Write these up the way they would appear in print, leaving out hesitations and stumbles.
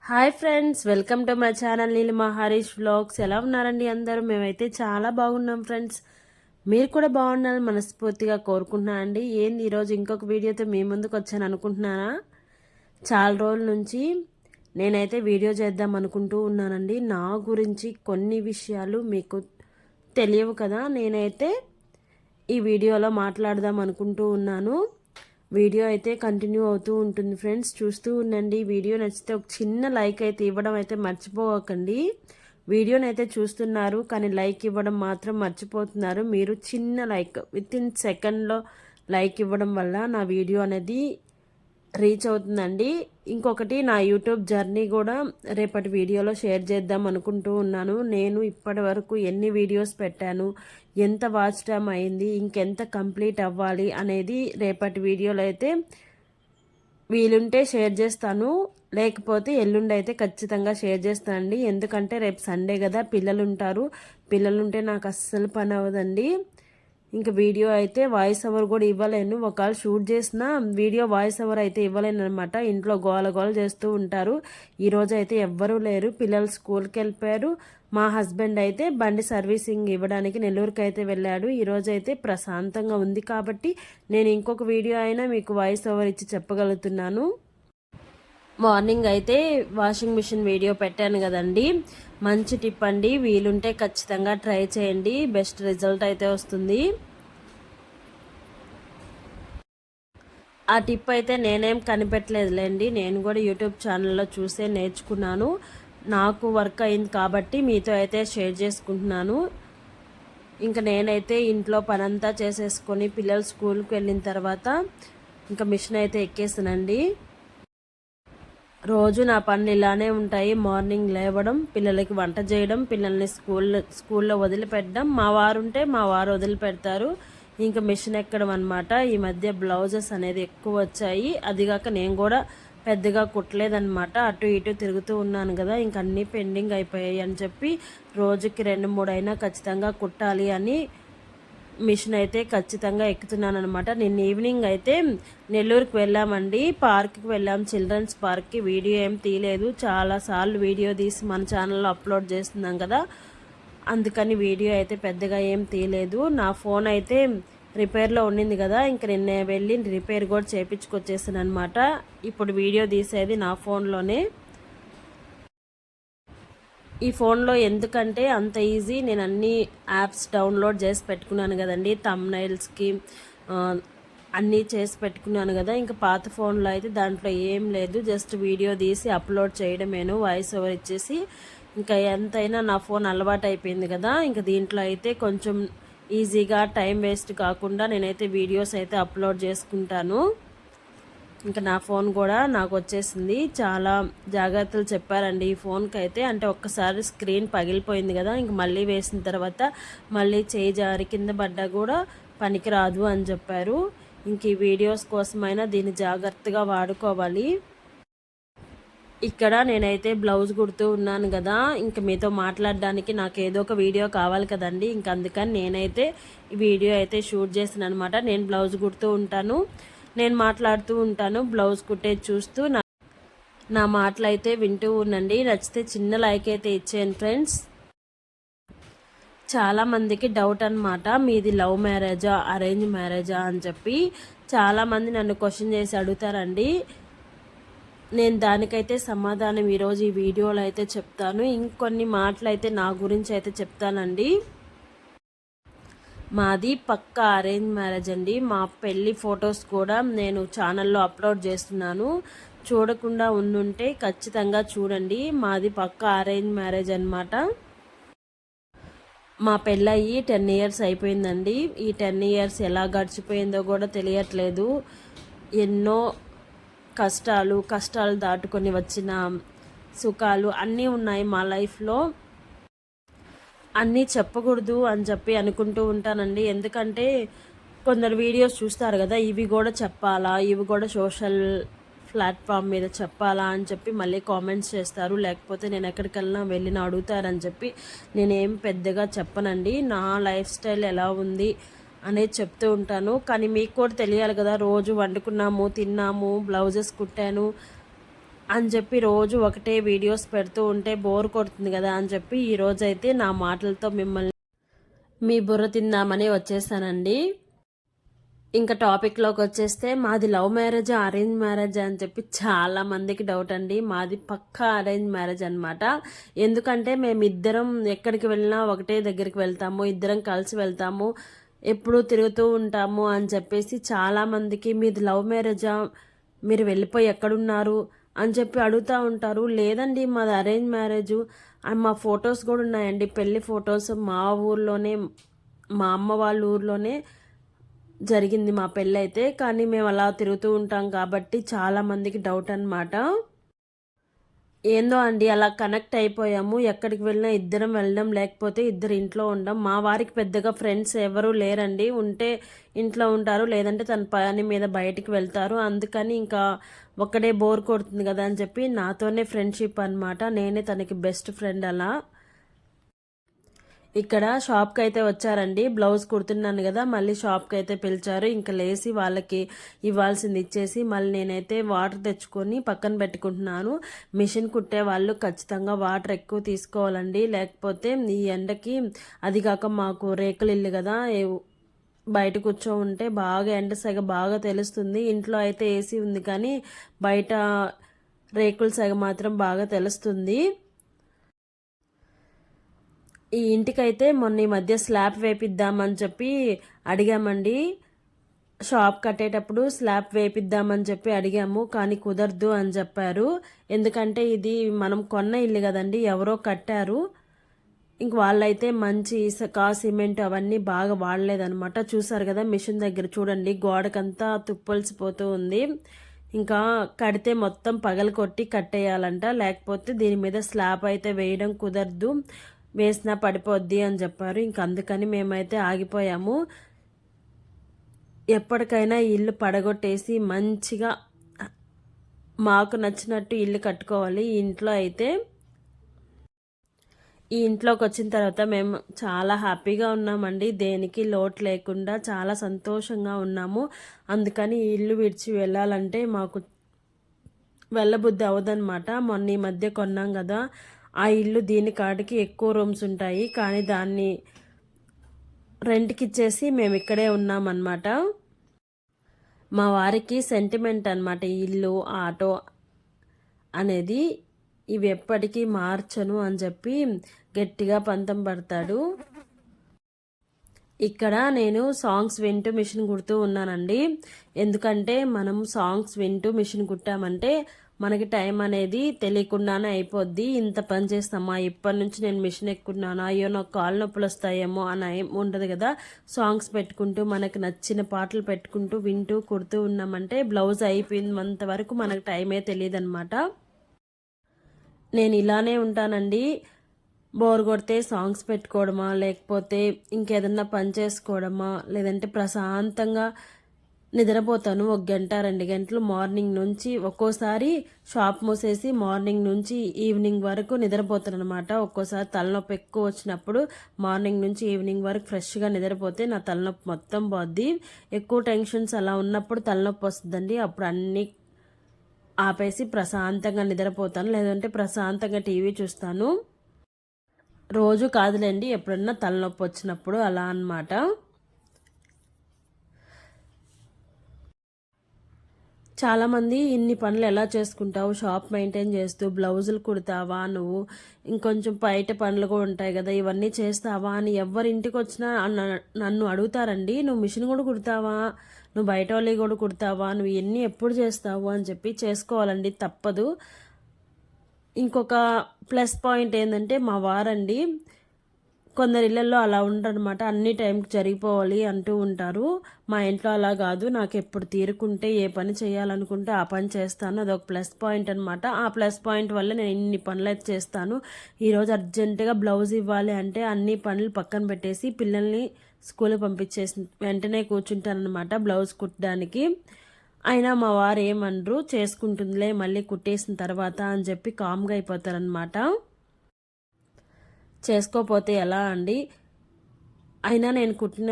Hi friends, welcome to my channel Neelima Harish vlogs. ఎలా ఉన్నారండి అందరూ? మేమైతే చాలా బాగున్నాం ఫ్రెండ్స్. మీరు కూడా బాగున్నారని మనస్ఫూర్తిగా కోరుకుంటున్నా అండి. ఏంది ఈరోజు ఇంకొక వీడియోతో మీ ముందుకు వచ్చాను అనుకుంటున్నారా? చాలా రోజుల నుంచి నేనైతే వీడియో చేద్దాం అనుకుంటూ ఉన్నానండి. నా గురించి కొన్ని విషయాలు మీకు తెలియవు కదా, నేనైతే ఈ వీడియోలో మాట్లాడదాం అనుకుంటూ ఉన్నాను. వీడియో అయితే కంటిన్యూ అవుతూ ఉంటుంది ఫ్రెండ్స్, చూస్తూ ఉండండి. వీడియో నచ్చితే ఒక చిన్న లైక్ అయితే ఇవ్వడం అయితే మర్చిపోకండి. వీడియోని అయితే చూస్తున్నారు కానీ లైక్ ఇవ్వడం మాత్రం మర్చిపోతున్నారు. మీరు చిన్న లైక్ విత్ ఇన్ సెకండ్లో లైక్ ఇవ్వడం వల్ల నా వీడియో అనేది రీచ్ అవుతుందండి. ఇంకొకటి, నా యూట్యూబ్ జర్నీ కూడా రేపటి వీడియోలో షేర్ చేద్దాం అనుకుంటూ ఉన్నాను. నేను ఇప్పటి వరకు ఎన్ని వీడియోస్ పెట్టాను, ఎంత వాచ్ టైం అయింది, ఇంకెంత కంప్లీట్ అవ్వాలి అనేది రేపటి వీడియోలో అయితే వీలుంటే షేర్ చేస్తాను, లేకపోతే ఎల్లుండి అయితే ఖచ్చితంగా షేర్ చేస్తానండి. ఎందుకంటే రేపు సండే కదా, పిల్లలు ఉంటారు. పిల్లలుంటే నాకు అస్సలు పని అవ్వదండి. ఇంకా వీడియో అయితే వాయిస్ ఓవర్ కూడా ఇవ్వలేను. ఒకవేళ షూట్ చేసిన వీడియో వాయిస్ ఓవర్ అయితే ఇవ్వలేను అనమాట. ఇంట్లో గోల గోల చేస్తూ ఉంటారు. ఈరోజు అయితే ఎవ్వరూ లేరు, పిల్లలు స్కూల్కి వెళ్ళిపోయారు. మా హస్బెండ్ అయితే బండి సర్వీసింగ్ ఇవ్వడానికి నెల్లూరుకి అయితే వెళ్ళాడు. ఈరోజు అయితే ప్రశాంతంగా ఉంది కాబట్టి నేను ఇంకొక వీడియో అయినా మీకు వాయిస్ ఓవర్ ఇచ్చి చెప్పగలుగుతున్నాను. మార్నింగ్ అయితే వాషింగ్ మిషన్ వీడియో పెట్టాను కదండి, మంచి టిప్ అండి. వీలుంటే ఖచ్చితంగా ట్రై చేయండి, బెస్ట్ రిజల్ట్ అయితే వస్తుంది. ఆ టిప్ అయితే నేనేం కనిపెట్టలేదులేండి, నేను కూడా యూట్యూబ్ ఛానల్లో చూసే నేర్చుకున్నాను. నాకు వర్క్ అయింది కాబట్టి మీతో అయితే షేర్ చేసుకుంటున్నాను. ఇంకా నేనైతే ఇంట్లో పనంతా చేసేసుకొని పిల్లలు స్కూల్కి వెళ్ళిన తర్వాత ఇంకా మిషన్ అయితే ఎక్కేసానండి. రోజు నా పనులు ఇలానే ఉంటాయి. మార్నింగ్ లేవడం, పిల్లలకి వంట చేయడం, పిల్లల్ని స్కూల్లో వదిలిపెట్టడం. మా వారు ఉంటే మా వారు వదిలిపెడతారు. ఇంకా మిషన్ ఎక్కడం అనమాట. ఈ మధ్య బ్లౌజెస్ అనేది ఎక్కువ వచ్చాయి. అదిగాక నేను కూడా పెద్దగా కుట్టలేదన్నమాట. అటు ఇటు తిరుగుతూ ఉన్నాను కదా, ఇంక అన్నీ పెండింగ్ అయిపోయాయి అని చెప్పి రోజుకి 2-3 అయినా ఖచ్చితంగా కుట్టాలి అని మిషన్ అయితే ఖచ్చితంగా ఎక్కుతున్నాను అనమాట. నిన్న ఈవినింగ్ అయితే నెల్లూరుకి వెళ్ళామండి, పార్క్కి వెళ్ళాం, చిల్డ్రన్స్ పార్క్కి. వీడియో ఏం తీయలేదు, చాలాసార్లు వీడియో తీసి మన ఛానల్లో అప్లోడ్ చేస్తున్నాం కదా, అందుకని వీడియో అయితే పెద్దగా ఏం తీయలేదు. నా ఫోన్ అయితే రిపేర్లో ఉండింది కదా, ఇంక నిన్న వెళ్ళి రిపేర్ కూడా చేయించుకొచ్చేసాను అనమాట. ఇప్పుడు వీడియో తీసేది నా ఫోన్లోనే. ఈ ఫోన్లో ఎందుకంటే అంత ఈజీ, నేను అన్ని యాప్స్ డౌన్లోడ్ చేసి పెట్టుకున్నాను కదండి, థంబ్నైల్స్కి అన్నీ చేసి పెట్టుకున్నాను కదా. ఇంకా పాత ఫోన్లో అయితే దాంట్లో ఏం లేదు, జస్ట్ వీడియో తీసి అప్లోడ్ చేయడమేను, వాయిస్ ఓవర్ ఇచ్చేసి. ఇంకా ఎంతైనా నా ఫోన్ అలవాటు అయిపోయింది కదా, ఇంకా దీంట్లో అయితే కొంచెం ఈజీగా టైం వేస్ట్ కాకుండా నేనైతే వీడియోస్ అయితే అప్లోడ్ చేసుకుంటాను. ఇంకా నా ఫోన్ కూడా నాకు వచ్చేసింది. చాలా జాగ్రత్తలు చెప్పారండి ఈ ఫోన్కి అయితే. అంటే ఒక్కసారి స్క్రీన్ పగిలిపోయింది కదా, ఇంక మళ్ళీ వేసిన తర్వాత మళ్ళీ చేయి జారి కింద పడ్డా కూడా పనికిరాదు అని చెప్పారు. ఇంక ఈ వీడియోస్ కోసమైనా దీన్ని జాగ్రత్తగా వాడుకోవాలి. ఇక్కడ నేనైతే బ్లౌజ్ కుడుతూ ఉన్నాను కదా, ఇంక మీతో మాట్లాడడానికి నాకు ఏదో ఒక వీడియో కావాలి కదండి. ఇంక అందుకని నేనైతే ఈ వీడియో అయితే షూట్ చేసాను అనమాట. నేను బ్లౌజ్ కుడుతూ ఉంటాను, నేను మాట్లాడుతూ ఉంటాను, బ్లౌజ్ కుట్టేది చూస్తూ నా మాటలు అయితే వింటూ ఉండండి. నచ్చితే చిన్న లైక్ అయితే ఇచ్చేయండి ఫ్రెండ్స్. చాలామందికి డౌట్ అనమాట, మీది లవ్ మ్యారేజా అరేంజ్ మ్యారేజా అని చెప్పి చాలామంది నన్ను క్వశ్చన్ చేసి అడుగుతారండి. నేను దానికైతే సమాధానం ఈరోజు ఈ వీడియోలో అయితే చెప్తాను. ఇంకొన్ని మాటలు అయితే నా గురించి అయితే చెప్తానండి. మాది పక్కా అరేంజ్ మ్యారేజ్ అండి. మా పెళ్ళి ఫొటోస్ కూడా నేను ఛానల్లో అప్లోడ్ చేస్తున్నాను, చూడకుండా ఉండుంటే ఖచ్చితంగా చూడండి. మాది పక్కా అరేంజ్ మ్యారేజ్ అనమాట. మా పెళ్ళయి 10 ఇయర్స్ అయిపోయిందండి. ఈ 10 ఇయర్స్ ఎలా గడిచిపోయిందో కూడా తెలియట్లేదు. ఎన్నో కష్టాలు దాటుకొని వచ్చిన సుఖాలు అన్నీ ఉన్నాయి మా లైఫ్లో. అన్నీ చెప్పకూడదు అని చెప్పి అనుకుంటూ ఉంటానండి. ఎందుకంటే కొందరు వీడియోస్ చూస్తారు కదా, ఇవి కూడా చెప్పాలా, ఇవి కూడా సోషల్ ప్లాట్ఫామ్ మీద చెప్పాలా అని చెప్పి మళ్ళీ కామెంట్స్ చేస్తారు. లేకపోతే నేను ఎక్కడికెళ్ళినా వెళ్ళిన అడుగుతారని చెప్పి నేనేం పెద్దగా చెప్పనండి. నా లైఫ్ స్టైల్ ఎలా ఉంది అనేది చెప్తూ ఉంటాను. కానీ మీకు కూడా తెలియాలి కదా, రోజు వండుకున్నాము, తిన్నాము, బ్లౌజెస్ కుట్టాను, అని చెప్పి రోజు ఒకటే వీడియోస్ పెడుతూ ఉంటే బోర్ కొడుతుంది కదా అని చెప్పి ఈరోజైతే నా మాటలతో మిమ్మల్ని మీ బుర్ర తిందామని వచ్చేసానండి. ఇంకా టాపిక్లోకి వచ్చేస్తే మాది లవ్ మ్యారేజ్ అరేంజ్ మ్యారేజ్ అని చెప్పి చాలా మందికి డౌట్ అండి. మాది పక్కా అరేంజ్ మ్యారేజ్ అనమాట. ఎందుకంటే మేమిద్దరం ఎక్కడికి వెళ్ళినా ఒకటే దగ్గరికి వెళ్తాము, ఇద్దరం కలిసి వెళ్తాము, ఎప్పుడూ తిరుగుతూ ఉంటాము అని చెప్పేసి చాలామందికి మీది లవ్ మ్యారేజా, మీరు వెళ్ళిపోయి ఎక్కడున్నారు అని చెప్పి అడుగుతూ ఉంటారు. లేదండి మాది అరేంజ్ మ్యారేజు. మా ఫొటోస్ కూడా ఉన్నాయండి, పెళ్లి ఫొటోస్. మా ఊర్లోనే, మా అమ్మ వాళ్ళ ఊర్లోనే జరిగింది మా పెళ్ళి అయితే. కానీ మేము అలా తిరుగుతూ ఉంటాం కాబట్టి చాలామందికి డౌట్ అనమాట. ఏందో అండి అలా కనెక్ట్ అయిపోయాము. ఎక్కడికి వెళ్ళినా ఇద్దరం వెళ్ళడం, లేకపోతే ఇద్దరు ఇంట్లో ఉండడం. మా వారికి పెద్దగా ఫ్రెండ్స్ ఎవరు లేరండి. ఉంటే ఇంట్లో ఉంటారు, లేదంటే తన పని మీద బయటికి వెళ్తారు. అందుకని ఇంకా ఒక్కడే బోర్ కొడుతుంది కదా అని చెప్పి నాతోనే ఫ్రెండ్షిప్ అనమాట. నేనే తనకి బెస్ట్ ఫ్రెండ్ అలా. ఇక్కడ షాప్కి అయితే వచ్చారండి. బ్లౌజ్ కుడుతున్నాను కదా, మళ్ళీ షాప్కి అయితే పిలిచారు. ఇంకా లేచి వాళ్ళకి ఇవ్వాల్సింది ఇచ్చేసి మళ్ళీ నేనైతే వాటర్ తెచ్చుకొని పక్కన పెట్టుకుంటున్నాను. మిషన్ కుట్టే వాళ్ళు ఖచ్చితంగా వాటర్ ఎక్కువ తీసుకోవాలండి, లేకపోతే ఈ ఎండకి, అది కాక మాకు రేకులు ఇల్లు కదా, బయట కూర్చో ఉంటే బాగా ఎండ సెగ బాగా తెలుస్తుంది. ఇంట్లో అయితే ఏసీ ఉంది కానీ బయట రేకుల సెగ మాత్రం బాగా తెలుస్తుంది. ఈ ఇంటికైతే మొన్న ఈ మధ్య స్లాబ్ వేపిద్దామని చెప్పి అడిగామండి. షాప్ కట్టేటప్పుడు స్లాబ్ వేపిద్దామని చెప్పి అడిగాము, కానీ కుదరదు అని చెప్పారు. ఎందుకంటే ఇది మనం కొన్న ఇల్లు కదండి, ఎవరో కట్టారు. ఇంక వాళ్ళైతే మంచి ఇసుక, సిమెంట్ అవన్నీ బాగా వాడలేదనమాట. చూసారు కదా మిషన్ దగ్గర చూడండి, గోడకంతా తుప్పల్సిపోతూ ఉంది. ఇంకా కడితే మొత్తం పగలు కొట్టి కట్టేయాలంట, లేకపోతే దీని మీద స్లాబ్ అయితే వేయడం కుదరదు, వేసినా పడిపోద్ది అని చెప్పారు. ఇంక అందుకని మేమైతే ఆగిపోయాము. ఎప్పటికైనా ఇల్లు పడగొట్టేసి మంచిగా మాకు నచ్చినట్టు ఇల్లు కట్టుకోవాలి. ఈ ఇంట్లో అయితే, ఈ ఇంట్లోకి వచ్చిన తర్వాత మేము చాలా హ్యాపీగా ఉన్నామండి. దేనికి లోటు లేకుండా చాలా సంతోషంగా ఉన్నాము. అందుకని ఈ ఇల్లు విడిచి వెళ్ళాలంటే మాకు వెళ్ళబుద్ధి అవదనమాట. మొన్న ఈ మధ్య కొన్నాం కదా ఆ ఇల్లు, దీని కాడికి ఎక్కువ రూమ్స్ ఉంటాయి, కానీ దాన్ని రెంట్కి ఇచ్చేసి మేము ఇక్కడే ఉన్నామన్నమాట. మా వారికి సెంటిమెంట్ అనమాట ఈ ఇల్లు, ఆటో అనేది. ఇవి ఎప్పటికీ మార్చను అని చెప్పి గట్టిగా పంతం పడతాడు. ఇక్కడ నేను సాంగ్స్ వింటూ మిషన్ కుడుతూ ఉన్నానండి. ఎందుకంటే మనం సాంగ్స్ వింటూ మిషన్ కుట్టామంటే మనకి టైం అనేది తెలియకుండానే అయిపోద్ది. ఇంత పని చేస్తామా, ఇప్పటి నుంచి నేను మిషన్ ఎక్కున్నాను, అయ్యో నాకు కాళ్ళు నొప్పులు వస్తాయేమో అని ఏం ఉండదు కదా. సాంగ్స్ పెట్టుకుంటూ మనకు నచ్చిన పాటలు పెట్టుకుంటూ వింటూ కుడుతూ ఉన్నామంటే బ్లౌజ్ అయిపోయినంత వరకు మనకు టైమే తెలియదు అనమాట. నేను ఇలానే ఉంటానండి. బోర్ కొడితే సాంగ్స్ పెట్టుకోవడమా, లేకపోతే ఇంకేదన్నా పని చేసుకోవడమా, లేదంటే ప్రశాంతంగా నిద్రపోతాను 1 గంట 2 గంటలు. మార్నింగ్ నుంచి ఒక్కోసారి షాప్ మూసేసి మార్నింగ్ నుంచి ఈవినింగ్ వరకు నిద్రపోతాను అనమాట. ఒక్కోసారి తలనొప్పి ఎక్కువ వచ్చినప్పుడు మార్నింగ్ నుంచి ఈవినింగ్ వరకు ఫ్రెష్గా నిద్రపోతే నా తలనొప్పి మొత్తం పోద్ది. ఎక్కువ టెన్షన్స్ అలా ఉన్నప్పుడు తలనొప్పి వస్తుందండి. అప్పుడు అన్నీ ఆపేసి ప్రశాంతంగా నిద్రపోతాను, లేదంటే ప్రశాంతంగా టీవీ చూస్తాను. రోజు కాదులేండి, ఎప్పుడన్నా తలనొప్పి వచ్చినప్పుడు అలా అన్నమాట. చాలామంది ఇన్ని పనులు ఎలా చేసుకుంటావు, షాప్ మెయింటైన్ చేస్తూ బ్లౌజులు కుడతావా నువ్వు, ఇంకొంచెం బయట పనులు కూడా ఉంటాయి కదా, ఇవన్నీ చేస్తావా అని ఎవరి ఇంటికి వచ్చినా నన్ను అడుగుతారండి. నువ్వు మిషన్ కూడా కుడతావా, నువ్వు బయట వాళ్ళవి కూడా కుడతావా, నువ్వు ఇవన్నీ ఎప్పుడు చేస్తావు అని చెప్పి. చేసుకోవాలండి, తప్పదు. ఇంకొక ప్లస్ పాయింట్ ఏంటంటే మా వారండి, కొందరి ఇళ్లలో అలా ఉండరనమాట, అన్ని టైంకి జరిగిపోవాలి అంటూ ఉంటారు. మా ఇంట్లో అలా కాదు, నాకు ఎప్పుడు తీరుకుంటే ఏ పని చేయాలనుకుంటే ఆ పని చేస్తాను. అదొక ప్లస్ పాయింట్ అనమాట. ఆ ప్లస్ పాయింట్ వల్ల నేను ఇన్ని పనులు అయితే చేస్తాను. ఈరోజు అర్జెంటుగా బ్లౌజ్ ఇవ్వాలి అంటే అన్ని పనులు పక్కన పెట్టేసి పిల్లల్ని స్కూల్కి పంపించేసి వెంటనే కూర్చుంటానమాట బ్లౌజ్ కుట్టడానికి. అయినా మా వారు ఏమనరు, చేసుకుంటుందిలే మళ్ళీ కుట్టేసిన తర్వాత అని చెప్పి కామ్గా అయిపోతారనమాట. చేసుకోపోతే ఎలా అండి. అయినా నేను కుట్టిన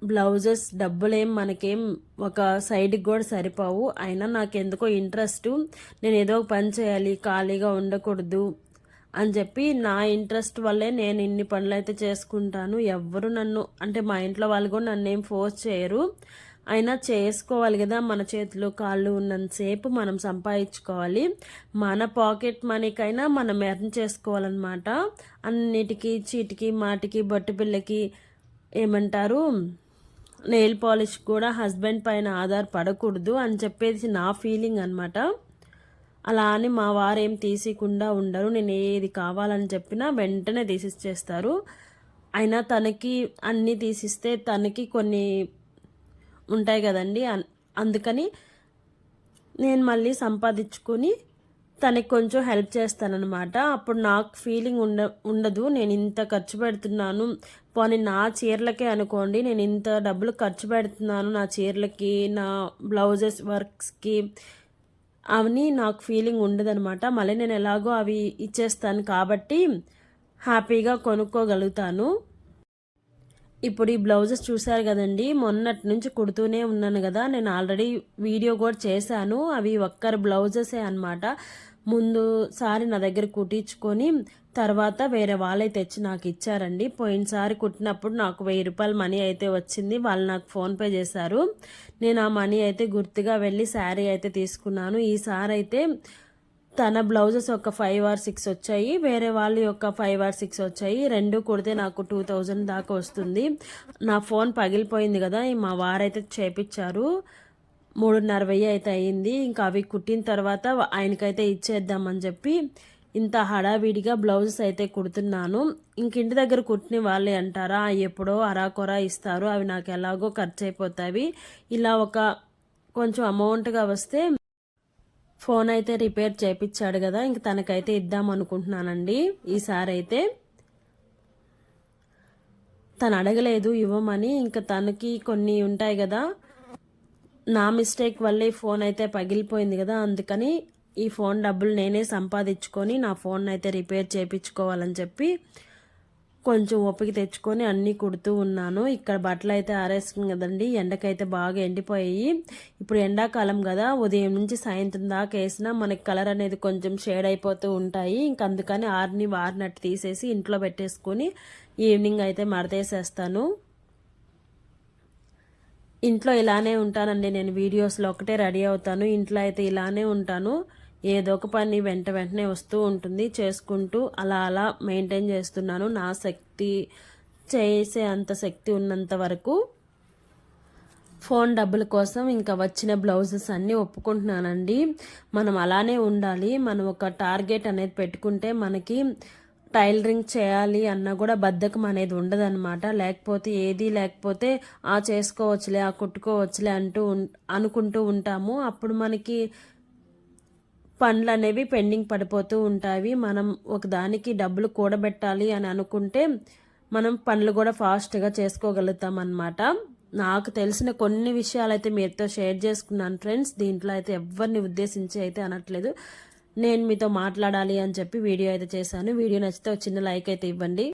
బ్లౌజెస్ డబ్బులేం మనకేం ఒక సైడ్కి కూడా సరిపోవు. అయినా నాకెందుకో ఇంట్రెస్ట్, నేను ఏదో ఒక పని చేయాలి, ఖాళీగా ఉండకూడదు అని చెప్పి నా ఇంట్రెస్ట్ వల్లే నేను ఇన్ని పనులు అయితే చేసుకుంటాను. ఎవ్వరు నన్ను అంటే మా ఇంట్లో వాళ్ళు కూడా నన్ను ఏం ఫోర్స్ చేయరు. అయినా చేసుకోవాలి కదా, మన చేతులు కాళ్ళు ఉన్నంతసేపు మనం సంపాదించుకోవాలి. మన పాకెట్ మనీకైనా మనం ఎర్న్ చేసుకోవాలన్నమాట. అన్నిటికీ చీటికి మాటికి బొట్టు పిల్లకి ఏమంటారు నెయిల్ పాలిష్ కూడా హస్బెండ్ పైన ఆధారపడకూడదు అని చెప్పేసి నా ఫీలింగ్ అనమాట. అలా అని మా వారు ఏం తీసికుండా ఉండరు. నేను ఏది కావాలని చెప్పినా వెంటనే తీసిచ్చేస్తారు. అయినా తనకి అన్నీ తీసిస్తే తనకి కొన్ని ఉంటాయి కదండి, అందుకని నేను మళ్ళీ సంపాదించుకొని తనకి కొంచెం హెల్ప్ చేస్తానన్నమాట. అప్పుడు నాకు ఫీలింగ్ ఉండదు నేను ఇంత ఖర్చు పెడుతున్నాను, పోనీ నా చీరలకే అనుకోండి, నేను ఇంత డబ్బులు ఖర్చు పెడుతున్నాను నా చీరలకి, నా బ్లౌజెస్ వర్క్స్కి అవని నాకు ఫీలింగ్ ఉండదనమాట. మళ్ళీ నేను ఎలాగో అవి ఇచ్చేస్తాను కాబట్టి హ్యాపీగా కొనుక్కోగలుగుతాను. ఇప్పుడు ఈ బ్లౌజెస్ చూసారు కదండి, మొన్నటి నుంచి కుడుతూనే ఉన్నాను కదా, నేను ఆల్రెడీ వీడియో కూడా చేశాను. అవి ఒక్కరి బ్లౌజెసే అనమాట. ముందు సారి నా దగ్గర కుట్టించుకొని తర్వాత వేరే వాళ్ళే తెచ్చి నాకు ఇచ్చారండి. పోయినసారి కుట్టినప్పుడు నాకు 1000 రూపాయల మనీ అయితే వచ్చింది. వాళ్ళు నాకు ఫోన్పే చేశారు. నేను ఆ మనీ అయితే గుర్తుగా వెళ్ళి శారీ అయితే తీసుకున్నాను. ఈసారి అయితే తన బ్లౌజెస్ ఒక 5 or 6 వచ్చాయి, వేరే వాళ్ళు ఒక 5 or 6 వచ్చాయి. రెండు కుడితే నాకు 2000 దాకా వస్తుంది. నా ఫోన్ పగిలిపోయింది కదా, మా వారైతే చేపించారు. 3,500 అయితే అయ్యింది. ఇంకా అవి కుట్టిన తర్వాత ఆయనకైతే ఇచ్చేద్దామని చెప్పి ఇంత హడావిడిగా బ్లౌజెస్ అయితే కుడుతున్నాను. ఇంక ఇంటి దగ్గర కుట్టిన వాళ్ళే అంటారా, ఎప్పుడో అరాకొరా ఇస్తారు, అవి నాకు ఎలాగో ఖర్చు అయిపోతాయి. ఇలా ఒక కొంచెం అమౌంట్గా వస్తే ఫోన్ అయితే రిపేర్ చేయించాడు కదా, ఇంక తనకైతే ఇద్దాం అనుకుంటున్నానండి. ఈసారి అయితే తను అడగలేదు ఇవ్వమని, ఇంకా తనకి కొన్ని ఉంటాయి కదా, నా మిస్టేక్ వల్లే ఫోన్ అయితే పగిలిపోయింది కదా, అందుకని ఈ ఫోన్ డబ్బులు నేనే సంపాదించుకొని నా ఫోన్ అయితే రిపేర్ చేయించుకోవాలని చెప్పి కొంచెం ఓపిక తెచ్చుకొని అన్నీ కుడుతూ ఉన్నాను. ఇక్కడ బట్టలు అయితే ఆరేస్తుంది కదండి, ఎండకైతే బాగా ఎండిపోయాయి. ఇప్పుడు ఎండాకాలం కదా, ఉదయం నుంచి సాయంత్రం దాకా వేసినా మనకి కలర్ అనేది కొంచెం షేడ్ అయిపోతూ ఉంటాయి. ఇంక అందుకని ఆరినట్టు తీసేసి ఇంట్లో పెట్టేసుకొని ఈవినింగ్ అయితే మడతేసేస్తాను. ఇంట్లో ఇలానే ఉంటానండి నేను, వీడియోస్లో ఒకటే రెడీ అవుతాను, ఇంట్లో అయితే ఇలానే ఉంటాను. ఏదో ఒక పని వెంటనే వస్తూ ఉంటుంది, చేసుకుంటూ అలా మెయింటైన్ చేస్తున్నాను. నా శక్తి చేసే అంత శక్తి ఉన్నంత వరకు ఫోన్ డబ్బుల కోసం ఇంకా వచ్చిన బ్లౌజెస్ అన్నీ ఒప్పుకుంటున్నానండి. మనం అలానే ఉండాలి. మనం ఒక టార్గెట్ అనేది పెట్టుకుంటే మనకి టైలరింగ్ చేయాలి అన్నా కూడా బద్ధకం అనేది ఉండదన్నమాట. లేకపోతే చేసుకోవచ్చులే, కుట్టుకోవచ్చులే అనుకుంటూ ఉంటాము. అప్పుడు మనకి పనులు అనేవి పెండింగ్ పడిపోతూ ఉంటాయి. మనం ఒకదానికి డబ్బులు కూడబెట్టాలి అని అనుకుంటే మనం పనులు కూడా ఫాస్ట్గా చేసుకోగలుగుతాం అన్నమాట. నాకు తెలిసిన కొన్ని విషయాలు అయితే మీతో షేర్ చేసుకున్నాను ఫ్రెండ్స్. దీంట్లో అయితే ఎవరిని ఉద్దేశించి అయితే అనట్లేదు, నేను మీతో మాట్లాడాలి అని చెప్పి వీడియో అయితే చేశాను. వీడియో నచ్చితే ఒక చిన్న లైక్ అయితే ఇవ్వండి.